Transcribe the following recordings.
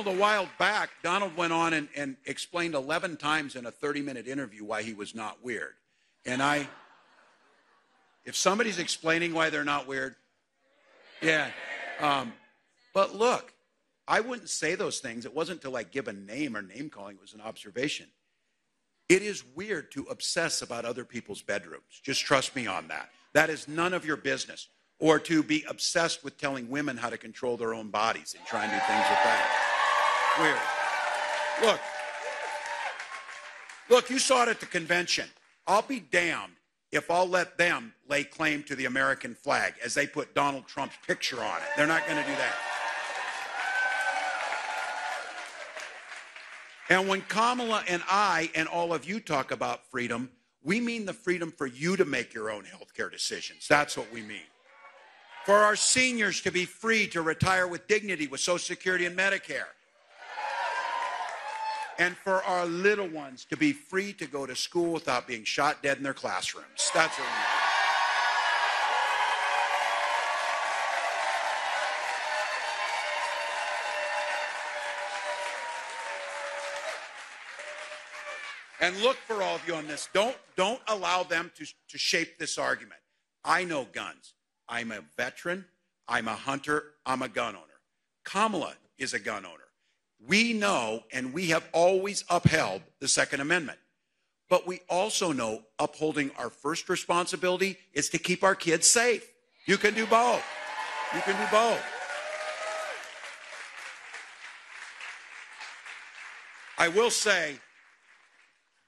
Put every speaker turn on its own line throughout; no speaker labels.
Donald, a while back, Donald went on and explained 11 times in a 30-minute interview why he was not weird. And if somebody's explaining why they're not weird, yeah. But look, I wouldn't say those things. It wasn't to like give a name or name calling. It was an observation. It is weird to obsess about other people's bedrooms. Just trust me on that. That is none of your business. Or to be obsessed with telling women how to control their own bodies and try and do things with that. Weird. Look, you saw it at the convention. I'll be damned if I'll let them lay claim to the American flag as they put Donald Trump's picture on it. They're not going to do that. And when Kamala and I and all of you talk about freedom, we mean the freedom for you to make your own health care decisions. That's what we mean. For our seniors to be free to retire with dignity with Social Security and Medicare. And for our little ones to be free to go to school without being shot dead in their classrooms. That's what we mean. And look for all of you on this. Don't allow them to shape this argument. I know guns. I'm a veteran. I'm a hunter. I'm a gun owner. Kamala is a gun owner. We know, and we have always upheld the Second Amendment. But we also know upholding our first responsibility is to keep our kids safe. You can do both. You can do both. I will say,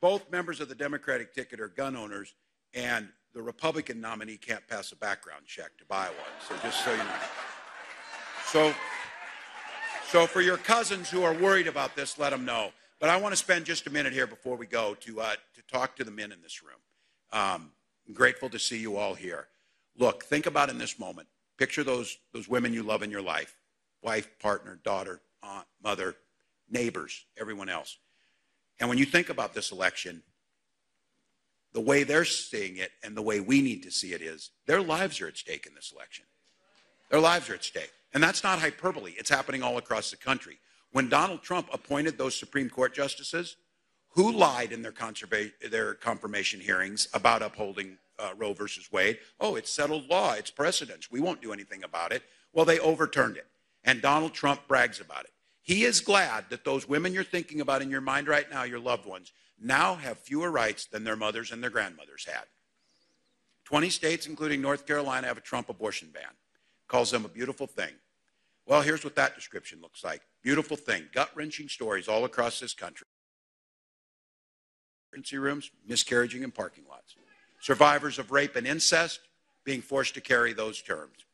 both members of the Democratic ticket are gun owners, and the Republican nominee can't pass a background check to buy one. So just so you know. So for your cousins who are worried about this, let them know. But I want to spend just a minute here before we go to talk to the men in this room. I'm grateful to see you all here. Look, think about in this moment. Picture those women you love in your life. Wife, partner, daughter, aunt, mother, neighbors, everyone else. And when you think about this election, the way they're seeing it and the way we need to see it is their lives are at stake in this election. Their lives are at stake. And that's not hyperbole. It's happening all across the country. When Donald Trump appointed those Supreme Court justices, who lied in their confirmation hearings about upholding Roe versus Wade? Oh, it's settled law. It's precedence. We won't do anything about it. Well, they overturned it. And Donald Trump brags about it. He is glad that those women you're thinking about in your mind right now, your loved ones, now have fewer rights than their mothers and their grandmothers had. 20 states, including North Carolina, have a Trump abortion ban. Calls them a beautiful thing. Well, here's what that description looks like. Beautiful thing. Gut-wrenching stories all across this country. Emergency rooms, miscarriaging in parking lots. Survivors of rape and incest being forced to carry those terms.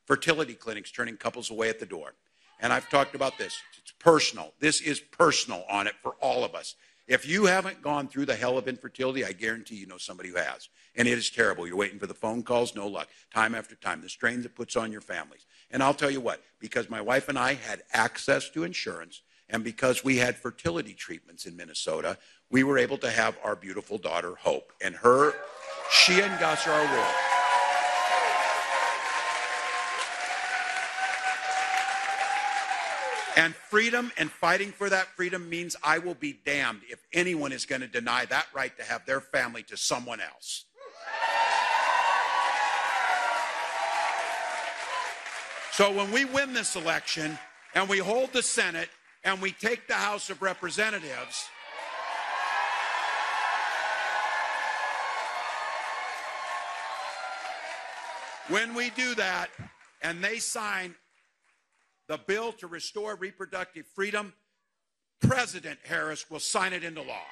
Fertility clinics turning couples away at the door. And I've talked about this. It's personal. This is personal on it for all of us. If you haven't gone through the hell of infertility, I guarantee you know somebody who has. And it is terrible. You're waiting for the phone calls, no luck. Time after time, the strains it puts on your families. And I'll tell you what, because my wife and I had access to insurance, and because we had fertility treatments in Minnesota, we were able to have our beautiful daughter, Hope. And she and Gus are our world. And freedom and fighting for that freedom means I will be damned if anyone is going to deny that right to have their family to someone else. So when we win this election and we hold the Senate and we take the House of Representatives, when we do that and they sign the bill to restore reproductive freedom, President Harris will sign it into law.